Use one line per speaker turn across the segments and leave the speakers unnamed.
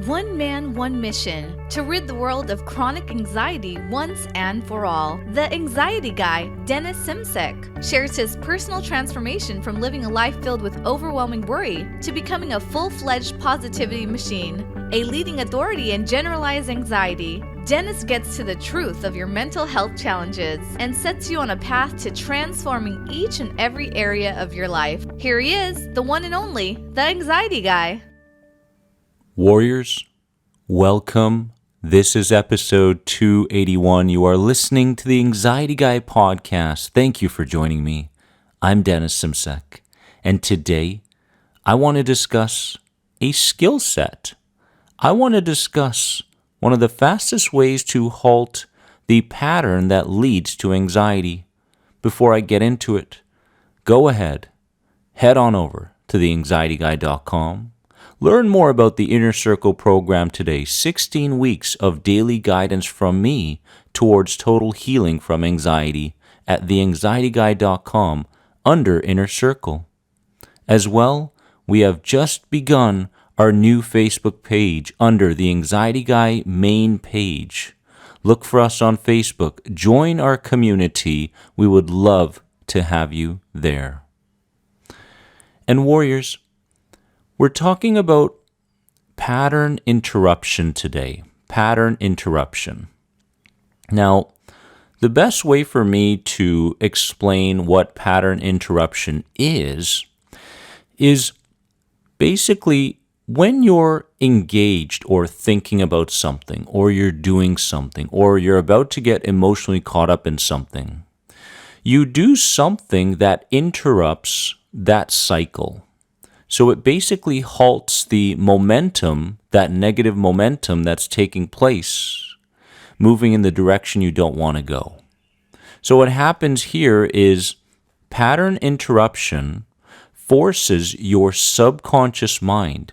One man, one mission, to rid the world of chronic anxiety once and for all. The anxiety guy, Dennis Simsek, shares his personal transformation from living a life filled with overwhelming worry to becoming a full-fledged positivity machine, a leading authority in generalized anxiety. Dennis gets to the truth of your mental health challenges and sets you on a path to transforming each and every area of your life. Here he is, the one and only, the anxiety guy.
Warriors, welcome. This is episode 281. You are listening to the Anxiety Guy podcast. Thank you for joining me. I'm Dennis Simsek, and today I want to discuss a skill set. I want to discuss one of the fastest ways to halt the pattern that leads to anxiety. Before I get into it, go ahead, head on over to theanxietyguy.com. Learn more about the Inner Circle program today, 16 weeks of daily guidance from me towards total healing from anxiety at theanxietyguy.com under Inner Circle. As well, we have just begun our new Facebook page under the Anxiety Guy main page. Look for us on Facebook. Join our community. We would love to have you there. And warriors, we're talking about pattern interruption today. Pattern interruption. Now, the best way for me to explain what pattern interruption is basically when you're engaged or thinking about something, or you're doing something, or you're about to get emotionally caught up in something, you do something that interrupts that cycle. So it basically halts the momentum, that negative momentum that's taking place, moving in the direction you don't want to go. So what happens here is pattern interruption forces your subconscious mind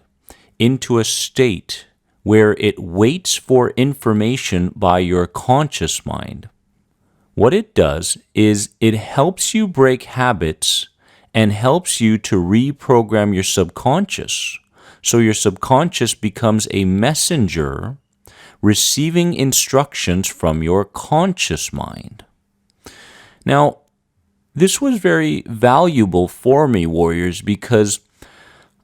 into a state where it waits for information by your conscious mind. What it does is it helps you break habits and helps you to reprogram your subconscious. So your subconscious becomes a messenger receiving instructions from your conscious mind. Now, this was very valuable for me, warriors, because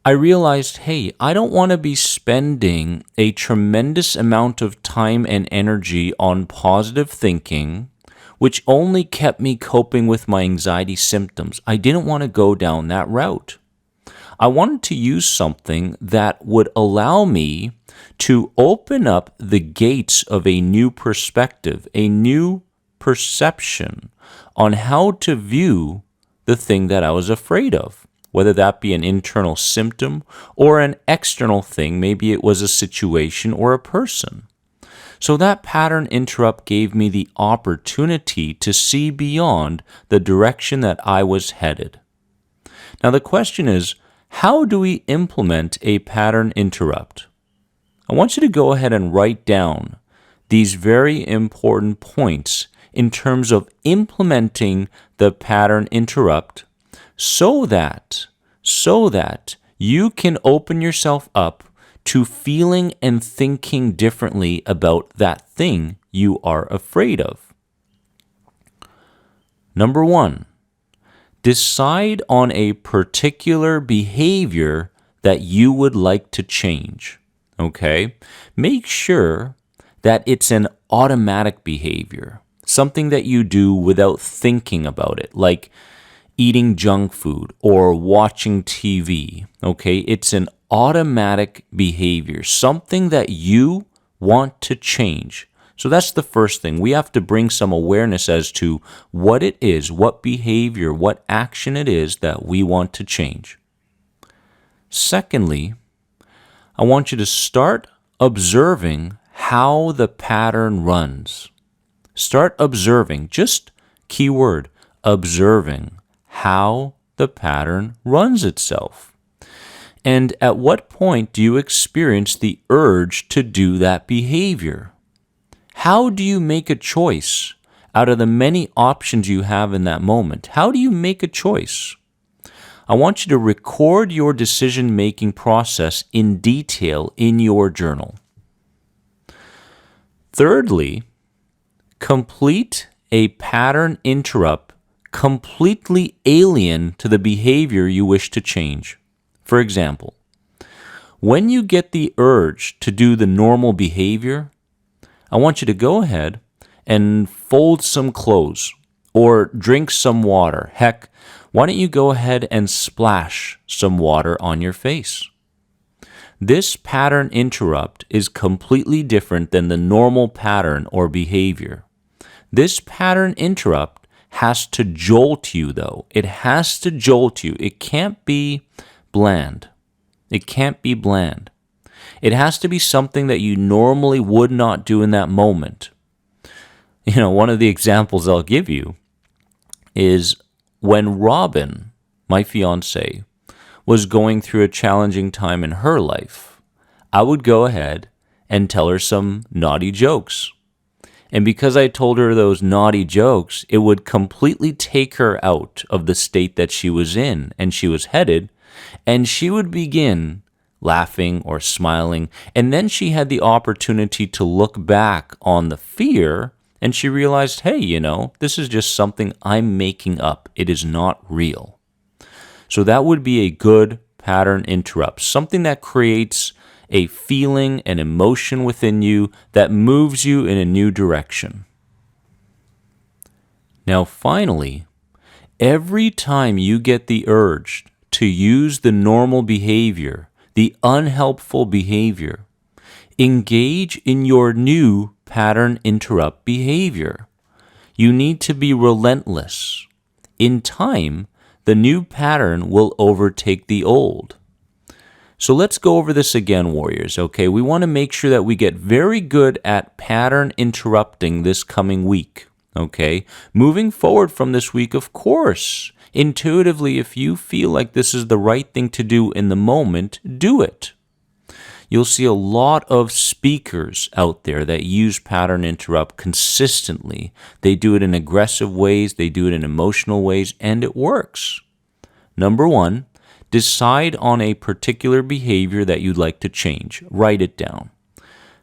I realized, hey, I don't want to be spending a tremendous amount of time and energy on positive thinking, which only kept me coping with my anxiety symptoms. I didn't want to go down that route. I wanted to use something that would allow me to open up the gates of a new perspective, a new perception on how to view the thing that I was afraid of, whether that be an internal symptom or an external thing. Maybe it was a situation or a person. So that pattern interrupt gave me the opportunity to see beyond the direction that I was headed. Now the question is, how do we implement a pattern interrupt? I want you to go ahead and write down these very important points in terms of implementing the pattern interrupt so that you can open yourself up to feeling and thinking differently about that thing you are afraid of. Number 1, decide on a particular behavior that you would like to change. Okay? Make sure that it's an automatic behavior, something that you do without thinking about it, like eating junk food or watching TV. Okay? It's an automatic behavior, something that you want to change. So that's the first thing. We have to bring some awareness as to what it is, what behavior, what action it is that we want to change. Secondly, I want you to start observing how the pattern runs. Start observing, just keyword, observing how the pattern runs itself. And at what point do you experience the urge to do that behavior? How do you make a choice out of the many options you have in that moment? How do you make a choice? I want you to record your decision-making process in detail in your journal. Thirdly, complete a pattern interrupt completely alien to the behavior you wish to change. For example, when you get the urge to do the normal behavior, I want you to go ahead and fold some clothes or drink some water. Heck, why don't you go ahead and splash some water on your face? This pattern interrupt is completely different than the normal pattern or behavior. This pattern interrupt has to jolt you, though. It has to jolt you. It can't be bland. It can't be bland. It has to be something that you normally would not do in that moment. One of the examples I'll give you is when Robin, my fiance, was going through a challenging time in her life, I would go ahead and tell her some naughty jokes. And because I told her those naughty jokes, it would completely take her out of the state that she was in and she was headed, and she would begin laughing or smiling. And then she had the opportunity to look back on the fear, and she realized, hey, this is just something I'm making up. It is not real. So that would be a good pattern interrupt, something that creates a feeling, an emotion within you that moves you in a new direction. Now, finally, every time you get the urge to use the normal behavior, the unhelpful behavior, engage in your new pattern interrupt behavior. You need to be relentless. In time, the new pattern will overtake the old. So let's go over this again, warriors, okay? We want to make sure that we get very good at pattern interrupting this coming week, okay? Moving forward from this week, of course, intuitively, if you feel like this is the right thing to do in the moment, do it. You'll see a lot of speakers out there that use pattern interrupt consistently. They do it in aggressive ways, they do it in emotional ways, and it works. Number one, decide on a particular behavior that you'd like to change. Write it down.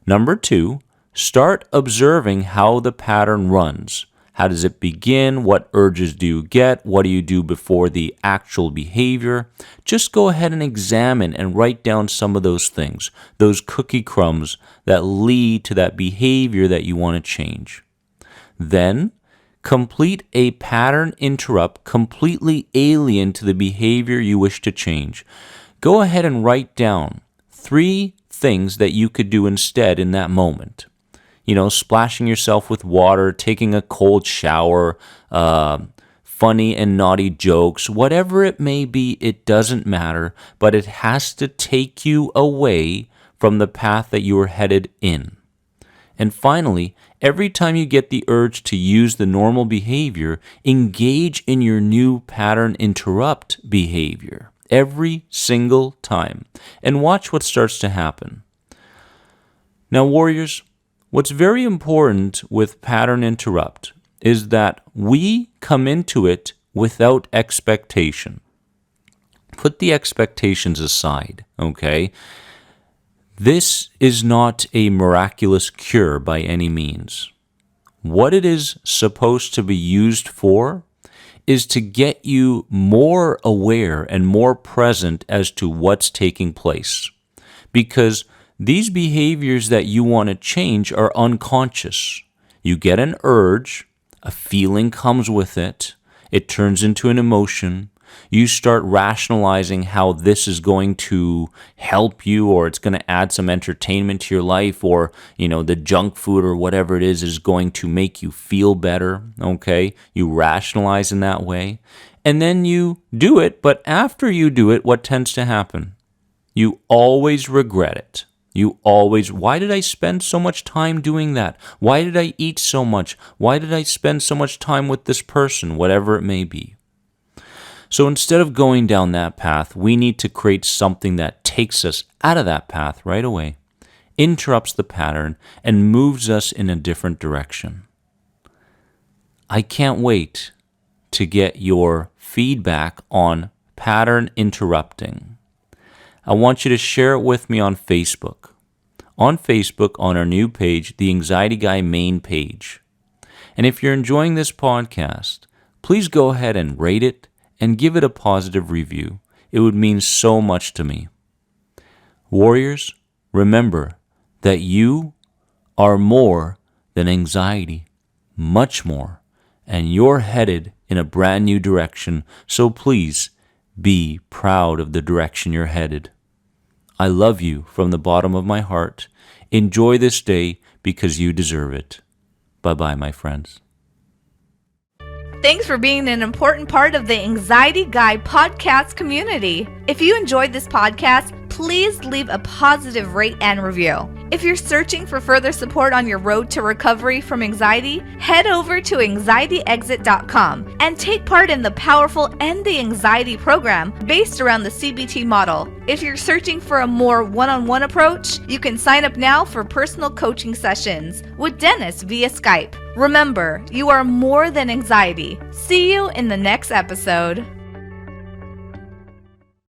Number two, start observing how the pattern runs. How does it begin? What urges do you get? What do you do before the actual behavior? Just go ahead and examine and write down some of those things, those cookie crumbs that lead to that behavior that you want to change. Then, complete a pattern interrupt completely alien to the behavior you wish to change. Go ahead and write down 3 things that you could do instead in that moment. Splashing yourself with water, taking a cold shower, funny and naughty jokes, whatever it may be, it doesn't matter, but it has to take you away from the path that you are headed in. And finally, every time you get the urge to use the normal behavior, engage in your new pattern interrupt behavior every single time, and watch what starts to happen. Now, warriors, what's very important with pattern interrupt is that we come into it without expectation. Put the expectations aside, okay? This is not a miraculous cure by any means. What it is supposed to be used for is to get you more aware and more present as to what's taking place. Because these behaviors that you want to change are unconscious. You get an urge, a feeling comes with it, it turns into an emotion. You start rationalizing how this is going to help you, or it's going to add some entertainment to your life, or, the junk food or whatever it is going to make you feel better, okay? You rationalize in that way. And then you do it, but after you do it, what tends to happen? You always regret it. Why did I spend so much time doing that? Why did I eat so much? Why did I spend so much time with this person? Whatever it may be. So instead of going down that path, we need to create something that takes us out of that path right away, interrupts the pattern, and moves us in a different direction. I can't wait to get your feedback on pattern interrupting. I want you to share it with me on Facebook. On Facebook, on our new page, the Anxiety Guy main page. And if you're enjoying this podcast, please go ahead and rate it and give it a positive review. It would mean so much to me. Warriors, remember that you are more than anxiety, much more, and you're headed in a brand new direction, so please be proud of the direction you're headed. I love you from the bottom of my heart. Enjoy this day because you deserve it. Bye-bye, my friends.
Thanks for being an important part of the Anxiety Guy podcast community. If you enjoyed this podcast, please leave a positive rate and review. If you're searching for further support on your road to recovery from anxiety, head over to anxietyexit.com and take part in the powerful End the Anxiety program based around the CBT model. If you're searching for a more one-on-one approach, you can sign up now for personal coaching sessions with Dennis via Skype. Remember, you are more than anxiety. See you in the next episode.